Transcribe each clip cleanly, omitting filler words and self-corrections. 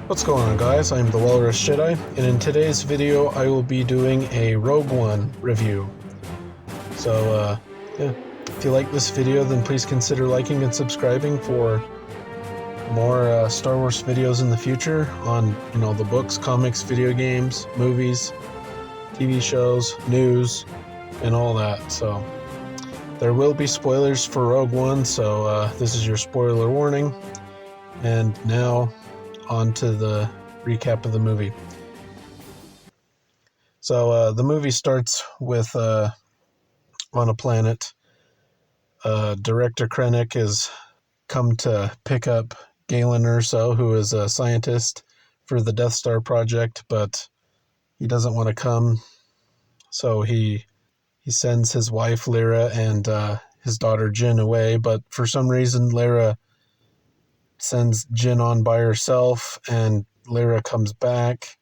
What's going on, guys? I'm the Walrus Jedi, and in today's video I will be doing a Rogue One review. So, yeah, if you like this video, then please consider liking and subscribing for more Star Wars videos in the future on, the books, comics, video games, movies, TV shows, news, and all that. So, there will be spoilers for Rogue One, so this is your spoiler warning. And now, on to the recap of the movie. So the movie starts with on a planet. Director Krennic has come to pick up Galen Erso, who is a scientist for the Death Star project, but he doesn't want to come. So he sends his wife Lyra and his daughter Jyn away, but for some reason Lyra sends Jyn on by herself, and Lyra comes back,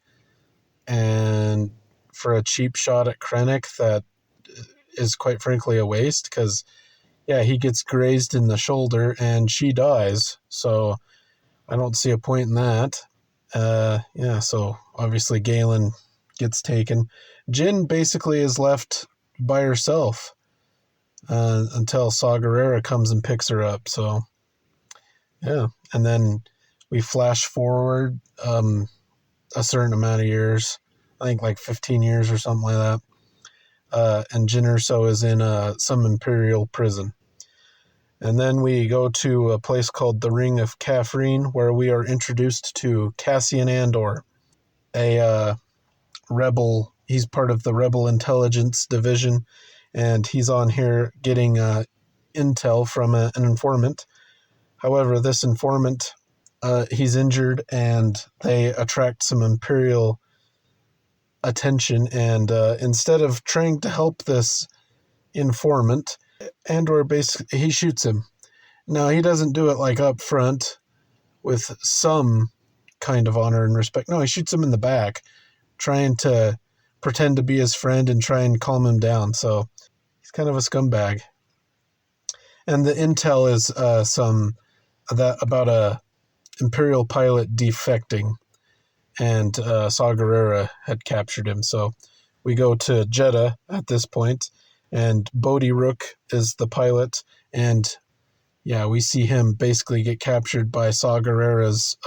and for a cheap shot at Krennic that is quite frankly a waste, because he gets grazed in the shoulder and she dies, so I don't see a point in that. So obviously Galen gets taken. Jyn basically is left by herself until Saw Gerrera comes and picks her up. So and then we flash forward a certain amount of years, I think like 15 years or something like that. And Jyn Erso is in some Imperial prison. And then we go to a place called the Ring of Caffrine, where we are introduced to Cassian Andor, a rebel. He's part of the Rebel Intelligence Division, and he's on here getting intel from an informant. However, this informant, he's injured, and they attract some Imperial attention, and instead of trying to help this informant, Andor basically he shoots him. Now, he doesn't do it like up front with some kind of honor and respect. No, he shoots him in the back, trying to pretend to be his friend and try and calm him down. So he's kind of a scumbag. And the intel is about a Imperial pilot defecting, and Saw Gerrera had captured him. So we go to Jeddah at this point, and Bodhi Rook is the pilot, and we see him basically get captured by Saw Gerrera's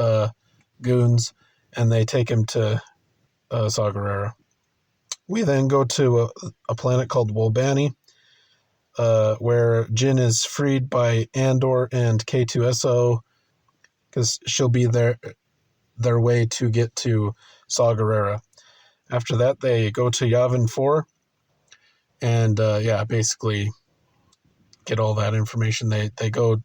goons, and they take him to Saw Gerrera. We then go to a planet called Wolbani, where Jyn is freed by Andor and K2SO, because she'll be their way to get to Saw Gerrera. After that, they go to Yavin 4, and basically get all that information. They got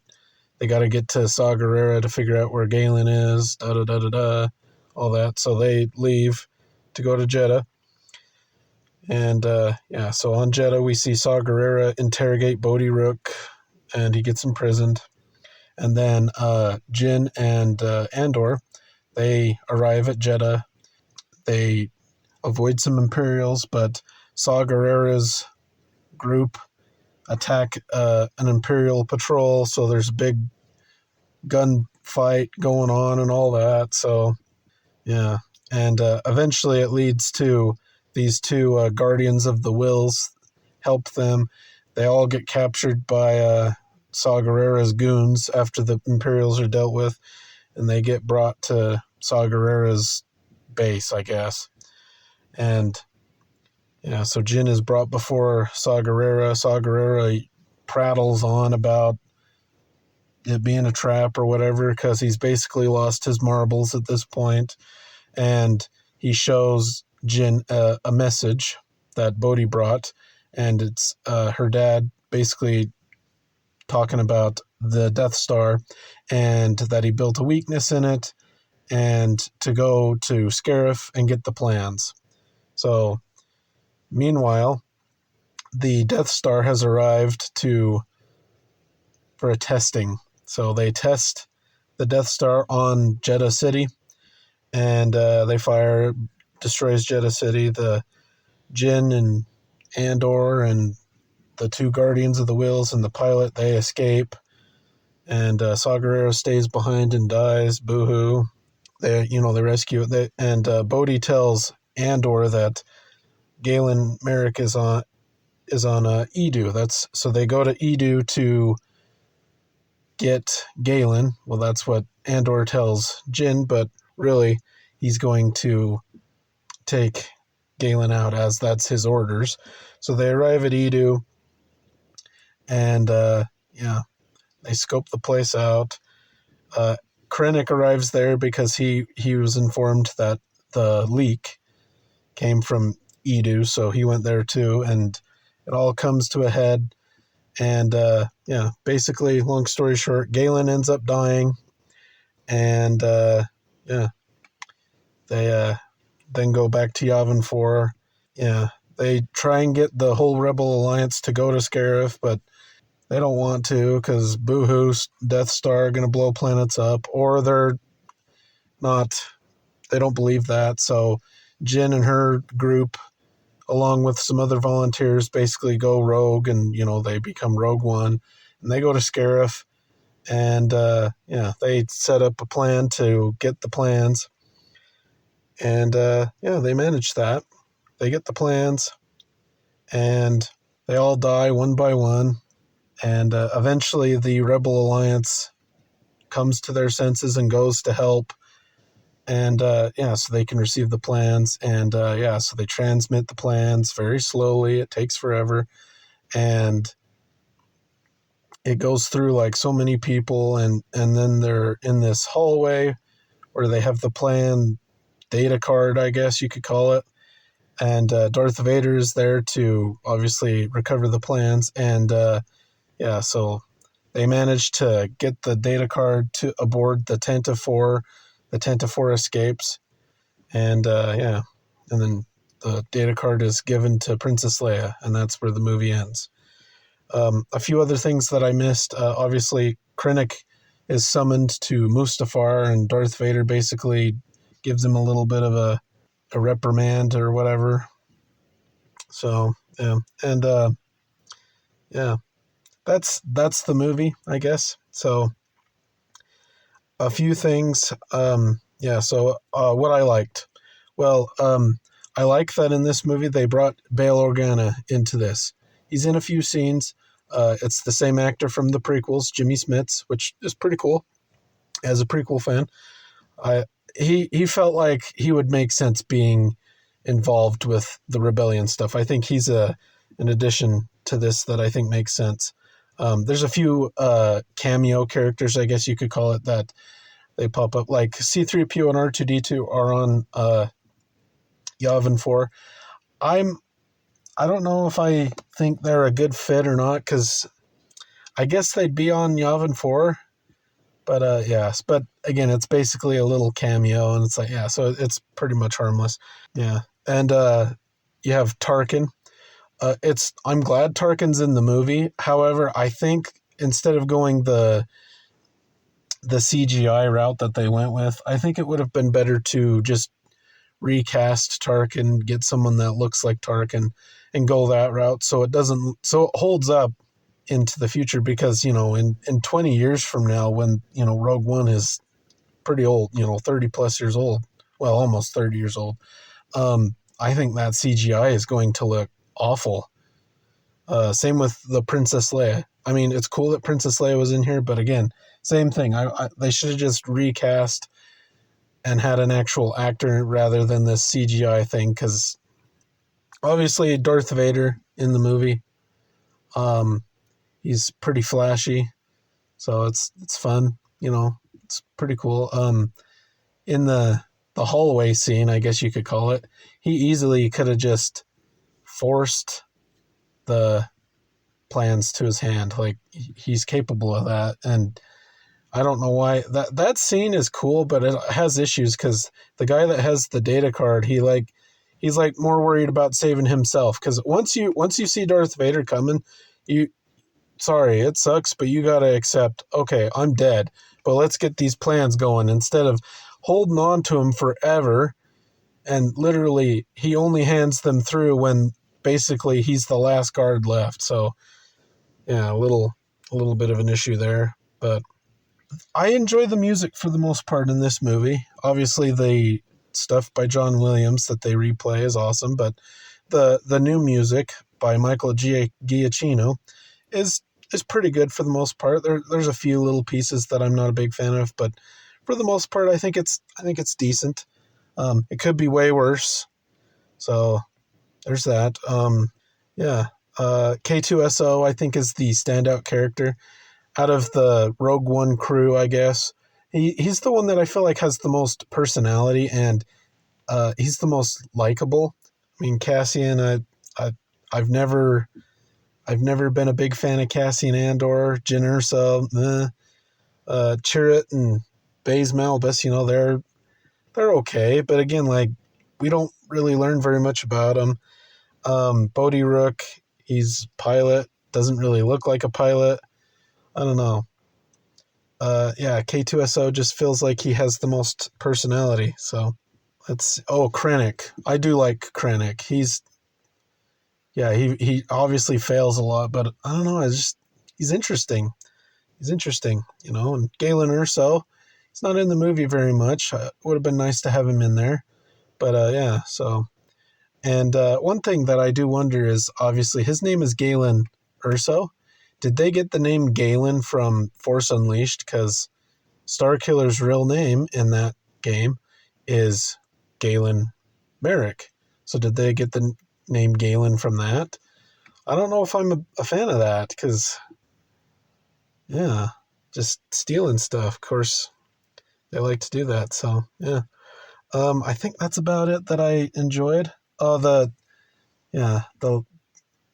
to get to Saw Gerrera to figure out where Galen is, all that. So they leave to go to Jeddah. And so on Jeddah, we see Saw Gerrera interrogate Bodhi Rook, and he gets imprisoned. And then Jyn and Andor, they arrive at Jeddah. They avoid some Imperials, but Saw Gerrera's group attack an Imperial patrol, so there's a big gunfight going on and all that. So, and eventually it leads to these two Guardians of the Wills help them. They all get captured by Saw Gerrera's goons after the Imperials are dealt with, and they get brought to Saw Gerrera's base, I guess. And so Jyn is brought before Saw Gerrera. Saw Gerrera prattles on about it being a trap or whatever, because he's basically lost his marbles at this point. And he shows Jyn a message that Bodhi brought, and it's her dad basically talking about the Death Star, and that he built a weakness in it, and to go to Scarif and get the plans. So, meanwhile, the Death Star has arrived for a testing. So they test the Death Star on Jeddah City, and they destroys Jeddah City. The Jyn and Andor and the two Guardians of the Wills and the pilot, they escape, and Saw Gerrera stays behind and dies. Boo-hoo. they rescue it. And Bodhi tells Andor that Galen Merrick is on Edu. So they go to Edu to get Galen. Well, that's what Andor tells Jin, but really he's going to take Galen out, as that's his orders. So they arrive at Edu, and they scope the place out. Krennic arrives there because he was informed that the leak came from Edu, so he went there too, and it all comes to a head. And basically, long story short, Galen ends up dying, and they then go back to Yavin 4. Yeah, they try and get the whole Rebel Alliance to go to Scarif, but they don't want to because boohoo, Death Star going to blow planets up, or they're not. They don't believe that. So Jin and her group, along with some other volunteers, basically go rogue, and they become Rogue One, and they go to Scarif, and they set up a plan to get the plans, and they manage that. They get the plans, and they all die one by one, and eventually the Rebel Alliance comes to their senses and goes to help. And so they can receive the plans, and so they transmit the plans very slowly. It takes forever, and it goes through like so many people, and then they're in this hallway where they have the plan data card, I guess you could call it, and Darth Vader is there to obviously recover the plans, and so they manage to get the data card to aboard the Tantive 4. The Tantive 4 escapes, and and then the data card is given to Princess Leia, and that's where the movie ends. A few other things that I missed. Obviously, Krennic is summoned to Mustafar, and Darth Vader basically gives him a little bit of a reprimand or whatever. So, and that's the movie, I guess. So, a few things. So what I liked. Well, I like that in this movie they brought Bail Organa into this. He's in a few scenes. It's the same actor from the prequels, Jimmy Smits, which is pretty cool. As a prequel fan, he felt like he would make sense being involved with the rebellion stuff. I think he's an addition to this that I think makes sense. There's a few cameo characters, I guess you could call it, that they pop up. Like C-3PO and R2-D2 are on Yavin 4. I don't know if I think they're a good fit or not, because I guess they'd be on Yavin 4. But but again, it's basically a little cameo, and it's like, so it's pretty much harmless. Yeah. And you have Tarkin. I'm glad Tarkin's in the movie. However, I think instead of going the CGI route that they went with, I think it would have been better to just recast Tarkin, get someone that looks like Tarkin, and go that route so it holds up into the future, because in 20 years from now, when Rogue One is pretty old, 30 plus years old, well, almost 30 years old, I think that CGI is going to look awful. Same with the Princess Leia. I mean, it's cool that Princess Leia was in here, but again, same thing. They should have just recast and had an actual actor rather than this CGI thing, because obviously Darth Vader in the movie, he's pretty flashy, so it's fun. It's pretty cool. In the hallway scene, I guess you could call it, he easily could have just forced the plans to his hand. Like, he's capable of that, and I don't know why that scene is cool, but it has issues because the guy that has the data card, he's more worried about saving himself. Because once you see Darth Vader coming, sorry, it sucks, but you gotta accept, okay, I'm dead, but let's get these plans going, instead of holding on to him forever, and literally he only hands them through when basically he's the last guard left. So yeah, a little bit of an issue there, but I enjoy the music for the most part in this movie. Obviously, the stuff by John Williams that they replay is awesome, but the new music by Michael Giacchino is is pretty good for the most part. There's a few little pieces that I'm not a big fan of, but for the most part, I think it's decent. It could be way worse, so there's that. Yeah, K2SO I think is the standout character out of the Rogue One crew. I guess he's the one that I feel like has the most personality, and he's the most likable. I mean, Cassian, I I've never I've never been a big fan of Cassian Andor, Jyn Erso, Chirrut and Baze Malbus. They're okay, but again, like we don't really learn very much about them. Bodhi Rook, he's pilot, doesn't really look like a pilot. I don't know. Yeah, K2SO just feels like he has the most personality. So Krennic. I do like Krennic. He obviously fails a lot, but I don't know. He's interesting. He's interesting, And Galen Erso, he's not in the movie very much. It would have been nice to have him in there, but yeah. So, and one thing that I do wonder is obviously his name is Galen Erso. Did they get the name Galen from Force Unleashed? Because Starkiller's real name in that game is Galen Merrick. So did they get the name Galen from that? I don't know if I'm a fan of that because, yeah, just stealing stuff. Of course, they like to do that. So yeah, I think that's about it that I enjoyed. The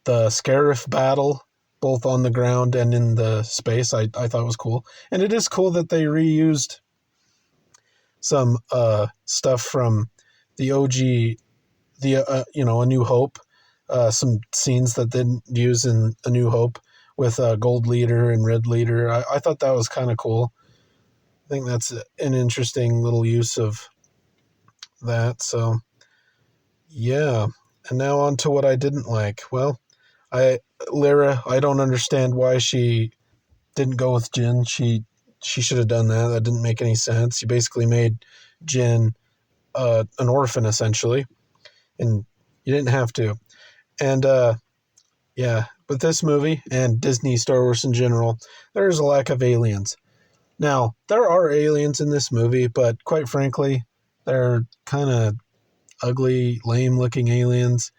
Scarif battle, both on the ground and in the space, I thought was cool, and it is cool that they reused some stuff from the OG, A New Hope, some scenes that they didn't use in A New Hope with Gold Leader and Red Leader. I thought that was kind of cool. I think that's an interesting little use of that. So yeah, and now on to what I didn't like. Well, Lyra, I don't understand why she didn't go with Jyn. She should have done that. That didn't make any sense. You basically made Jyn an orphan essentially, and you didn't have to. And yeah, with this movie and Disney Star Wars in general, there is a lack of aliens. Now there are aliens in this movie, but quite frankly, they're kind of ugly, lame-looking aliens.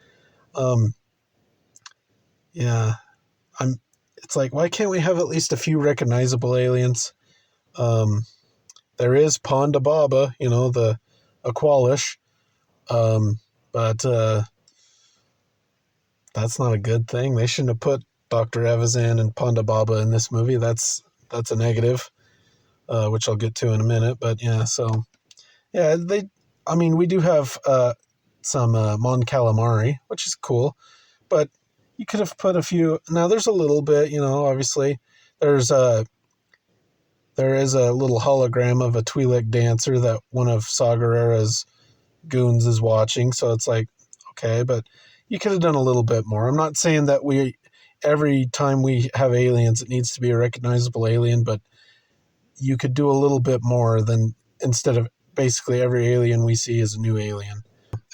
Um, yeah, I'm. It's like, why can't we have at least a few recognizable aliens? Um, there is Ponda Baba, the Aqualish, but that's not a good thing. They shouldn't have put Dr. Evazan and Ponda Baba in this movie. That's a negative, which I'll get to in a minute. But yeah, so yeah, I mean, we do have some Mon Calamari, which is cool, but you could have put a few. Now there's a little bit, obviously. There's there is a little hologram of a Twi'lek dancer that one of Saw Gerrera's goons is watching. So it's like, okay, but you could have done a little bit more. I'm not saying that every time we have aliens, it needs to be a recognizable alien, but you could do a little bit more than instead of basically every alien we see is a new alien.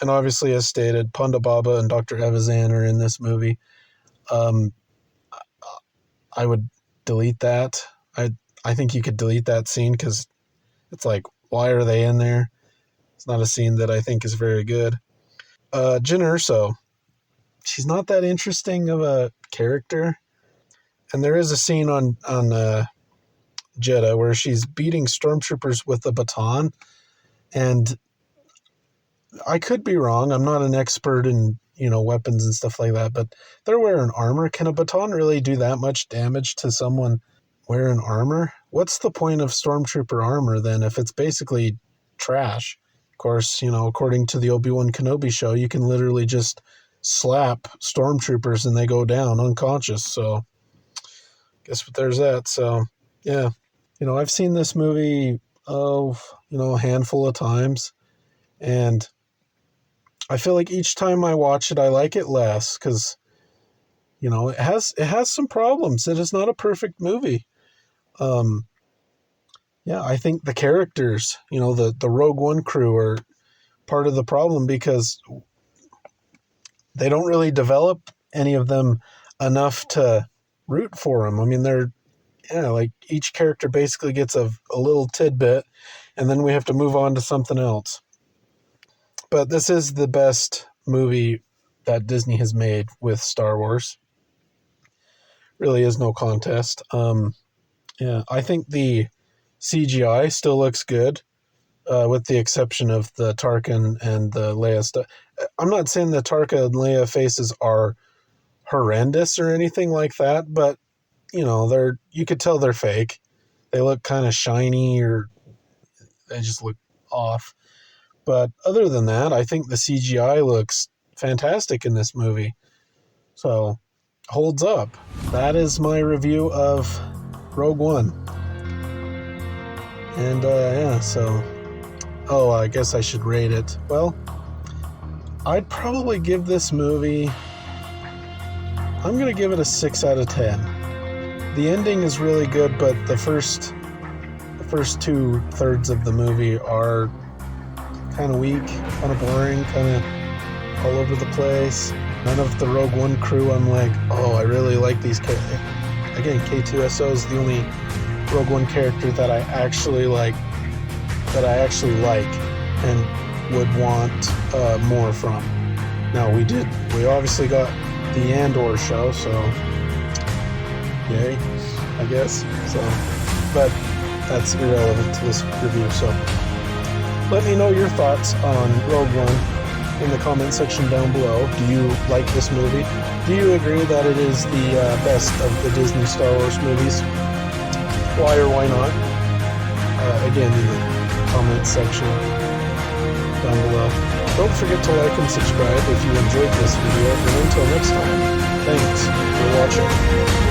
And obviously, as stated, Ponda Baba and Dr. Evazan are in this movie. Um, I would delete that. I think you could delete that scene because it's like, why are they in there? It's not a scene that I think is very good. Jyn Erso, she's not that interesting of a character, and there is a scene on Jeddah where she's beating stormtroopers with a baton, and I could be wrong. I'm not an expert in weapons and stuff like that, but they're wearing armor. Can a baton really do that much damage to someone wearing armor? What's the point of stormtrooper armor then if it's basically trash? Of course, according to the Obi-Wan Kenobi show, you can literally just slap stormtroopers and they go down unconscious. So guess what, there's that. So yeah, I've seen this movie a handful of times, and I feel like each time I watch it, I like it less because it has some problems. It is not a perfect movie. Um, Yeah, I think the characters, the Rogue One crew are part of the problem because they don't really develop any of them enough to root for them. I mean, like each character basically gets a little tidbit, and then we have to move on to something else. But this is the best movie that Disney has made with Star Wars. Really is no contest. Yeah, I think the CGI still looks good, with the exception of the Tarkin and the Leia stuff. I'm not saying the Tarka and Leia faces are horrendous or anything like that, but you could tell they're fake. They look kind of shiny, or they just look off. But other than that, I think the CGI looks fantastic in this movie. So, holds up. That is my review of Rogue One. And yeah, so I guess I should rate it. Well, I'd probably give this movie, I'm going to give it a 6 out of 10. The ending is really good, but the first 2/3 of the movie are kind of weak, kind of boring, kind of all over the place. None of the Rogue One crew, I'm like, oh, I really like these characters. Again, K2SO is the only Rogue One character that I actually like, and would want more from. Now, we obviously got the Andor show, so yay, I guess. So, but that's irrelevant to this review. So, let me know your thoughts on Rogue One in the comment section down below. Do you like this movie? Do you agree that it is the best of the Disney Star Wars movies? Why or why not? Again, in the comment section down below. Don't forget to like and subscribe if you enjoyed this video. And until next time, thanks for watching.